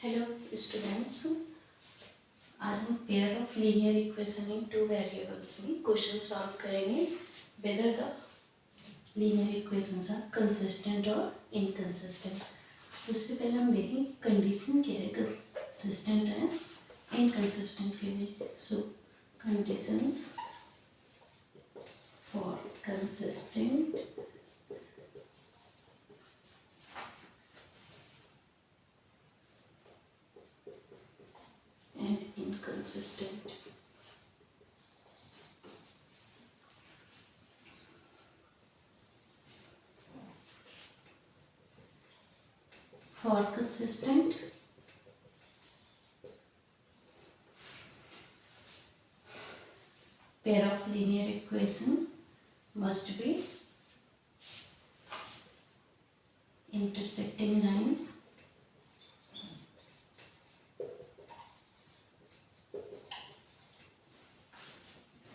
Hello students, आज हम pair of linear equation in two variables में क्वेश्चन सॉल्व करेंगे whether the linear equations are consistent और inconsistent. उससे पहले हम देखें कंडीशन क्या है कंसिस्टेंट है इनकंसिस्टेंट के लिए। So conditions for consistent and inconsistent. For consistent, pair of linear equation must be intersecting lines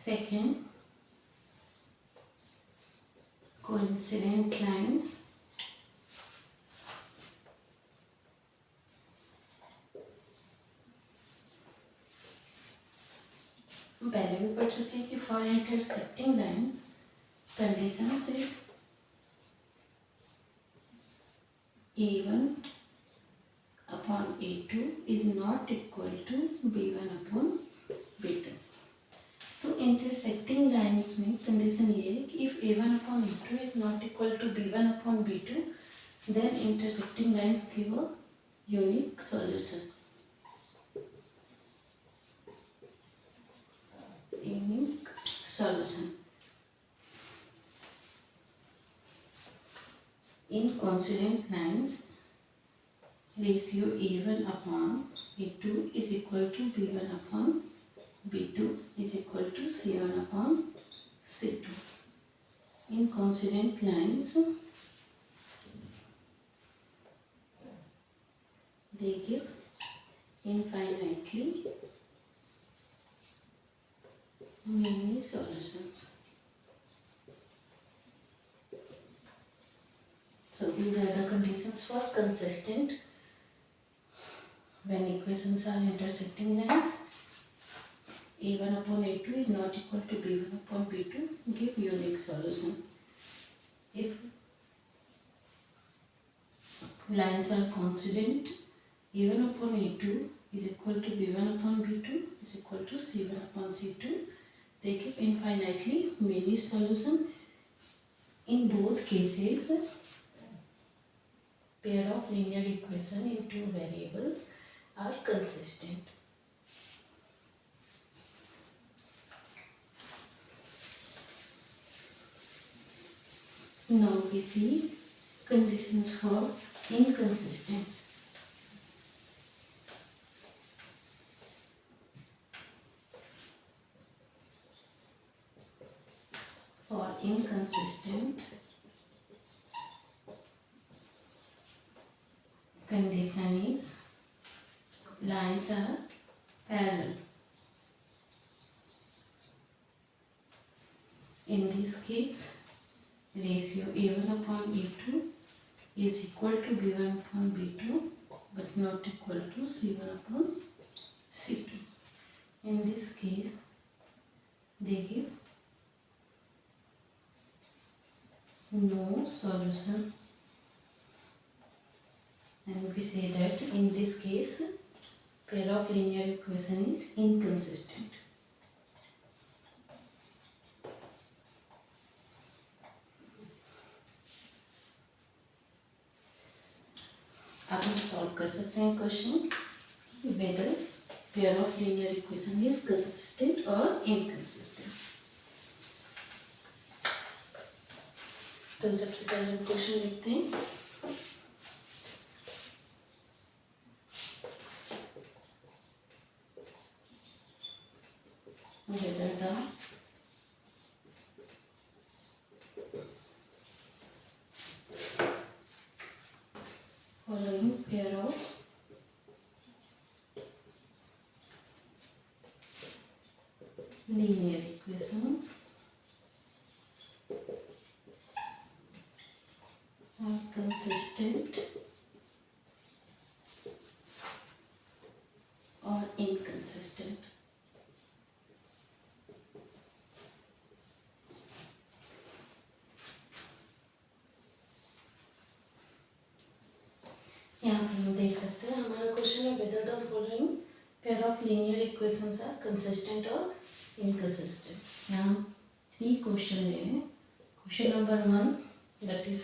second coincident lines हम पहले भी पढ़ चुके हैं कि for intersecting lines conditions is a1 upon a2 is not equal to b1 upon b2। तो intersecting lines में condition ये है कि if a1 upon a2 is not equal to b1 upon b2 then intersecting lines give a unique solution। Unique solution in coincident lines ratio a1 upon a2 is equal to b1 upon b2 is equal to c1 upon c2। in coincident lines they give infinitely many solutions। So these are the conditions for consistent when equations are intersecting lines a1 upon a2 is not equal to b1 upon b2 give unique solution। If lines are coincident a1 upon a2 is equal to b1 upon b2 is equal to c1 upon c2 they give infinitely many solutions। In both cases pair of linear equation in two variables are consistent। Now we see conditions for inconsistent। For inconsistent condition is lines are parallel। In this case ratio a1 upon a2 is equal to b1 upon b2 but not equal to c1 upon c2। In this case they give no solution and we say that in this case pair of linear equation is inconsistent। अब हम solve कर सकते हैं question whether pair of linear equation is consistent और inconsistent. तो सबसे पहले हम क्वेश्चन लिखते हैं। whether the following pair of linear equations are consistent inconsistent. यहाँ पर हम देख सकते हैं हमारा क्वेश्चन है whether the following pair of linear equations are consistent or inconsistent. यहाँ हम 3 क्वेश्चन ले रहे हैं. Question number 1 that is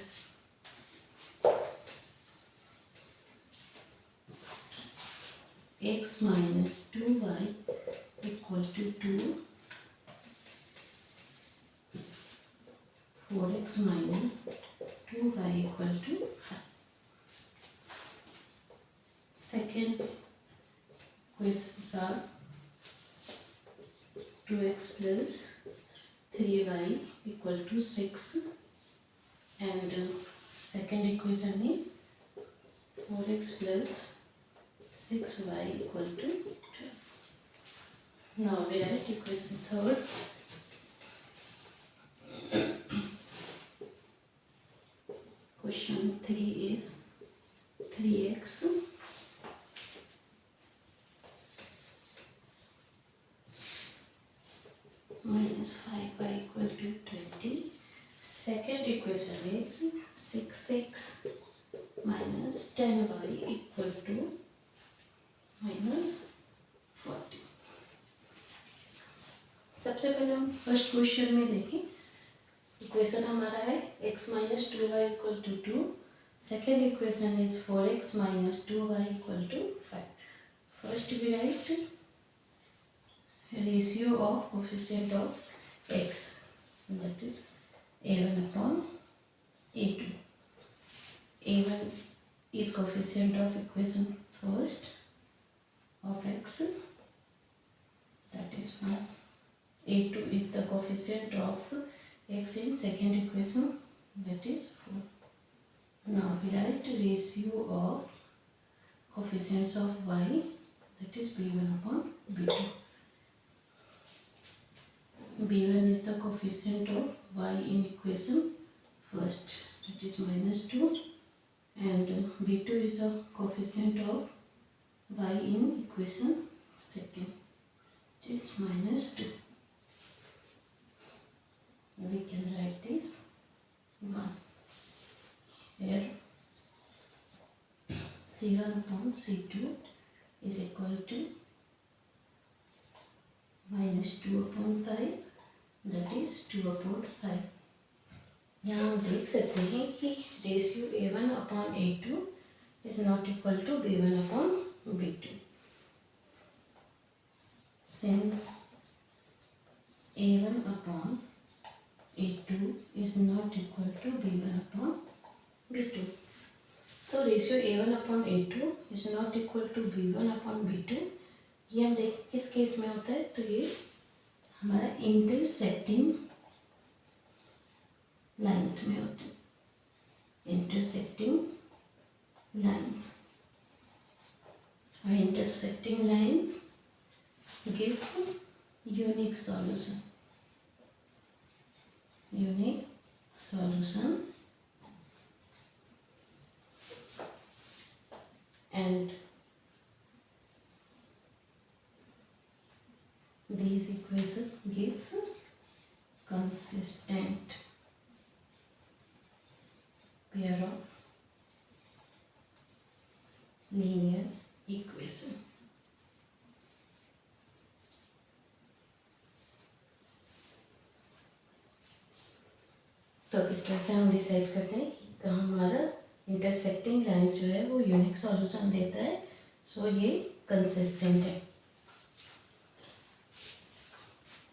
x minus 2y equal to 2, 4x minus 2y equal to 5. Second equations are 2x plus 3y equal to 6, and second equation is 4x plus 6y equal to 12. Now we write equation third. Question 3 is 3x minus 5y equal to 20. Second equation is 6x minus 10y equal to minus 40. सबसे पहले हम first question में देखें. Equation हमारा है x minus 2y equal to 2. Second equation is 4x minus 2y equal to 5. First we write ratio of coefficient of x, that is a1 upon a2. a1 is coefficient of equation first of x, that is 1. a2 is the coefficient of x in second equation, that is 4. Now we write ratio of coefficients of y, that is b1 upon b2. b1 is the coefficient of y in equation first, that is minus 2, and b2 is the coefficient of y in equation second, it is minus 2. We can write this 1. Here c1 upon c2 is equal to minus 2 upon 5, that is 2 upon 5. यहाँ हम देख सकते हैं कि ratio a1 upon a2 is not equal to b1 upon b2. Since a1 upon a2 is not equal to b1 upon b2, तो ratio a1 upon a2 is not equal to b1 upon b2. ये हम देख किस case में होता है, तो ये हमारा इंटरसेक्टिंग लाइंस में होता है. इंटरसेक्टिंग लाइंस, और intersecting lines give unique solution. Unique solution and these equation gives consistent pair of linear equation. तो अब इस तरह से हम डिसाइड करते हैं कि कहाँ हमारा इंटरसेक्टिंग लाइंस जो है वो यूनिक सॉल्यूशन देता है, सो ये कंसिस्टेंट है.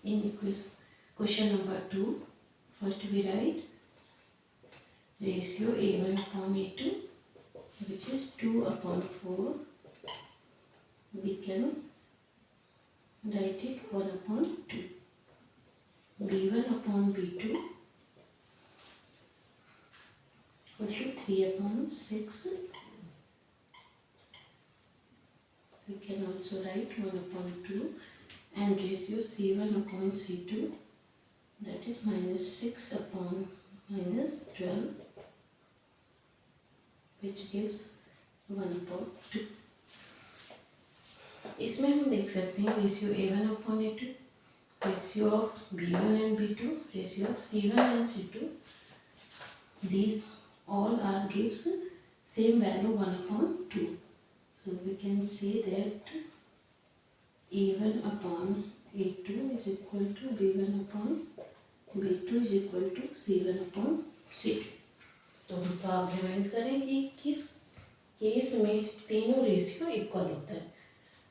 In question number 2, first we write ratio a1 upon a2, which is 2 upon 4. We can write it 1 upon 2. b1 upon b2 equal to 3 upon 6. We can also write 1 upon 2. And ratio c1 upon c2, that is minus 6 upon minus 12, which gives 1 upon 2. इसमें हम देख सकते हैं ratio A1/A2, ratio of B1 and B2, ratio of C1 and C2. These all are gives same value 1/2. So we can say that A1/A2 is equal to B1/B2 is equal to C1/C2. तो हम तो argument करें कि किस case में तीनों ratio equal होता है.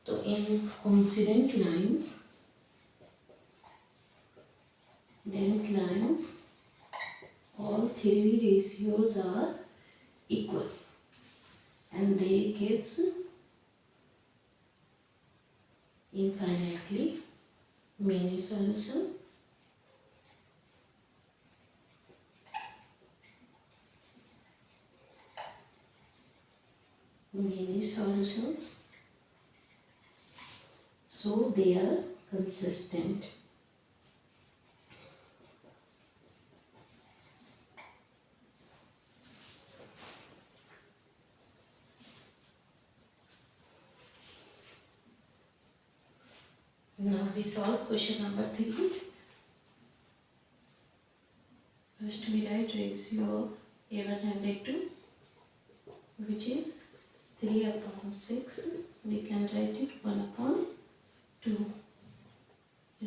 तो इन coincident lines all three ratios are equal and they gives infinitely many solutions. So they are consistent. Now we solve question number 3. First we write ratio of A1 and A2, which is 3/6. We can write it 1/2.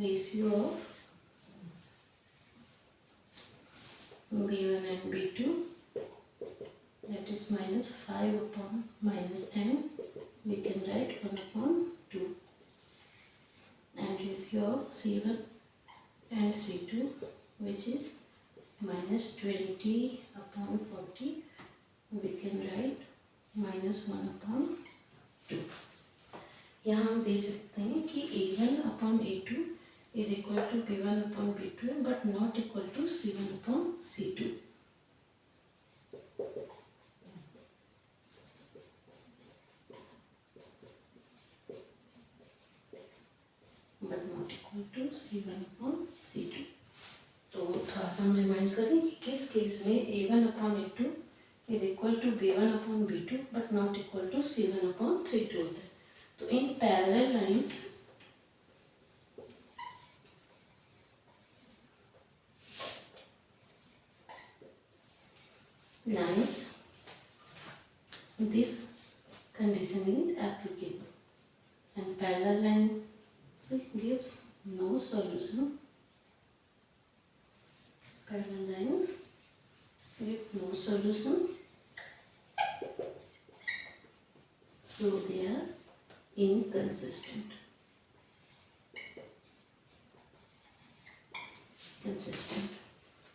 Ratio of B1 and B2, that is -5/-10. We can write 1/2. And ratio of C1 and C2, which is -20/40. We can write -1/2. यहाँ हम दे सकते हैं कि A1/A2 is equal to B1/B2 but not equal to C1/C2. but not equal to C1/C2. तो थोड़ा सा हम remind करें कि किस केस में A1/A2 is equal to B1/B2 but not equal to C1/C2 होता है. तो in parallel lines this condition is applicable and parallel lines gives no solution. Parallel lines give no solution, so they are inconsistent.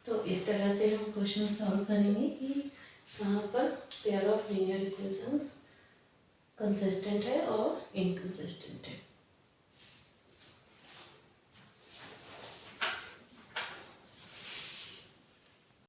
तो इस तरह से हम question solve करेंगे कि कहाँ पर pair of linear equations consistent है और इनकंसिस्टेंट.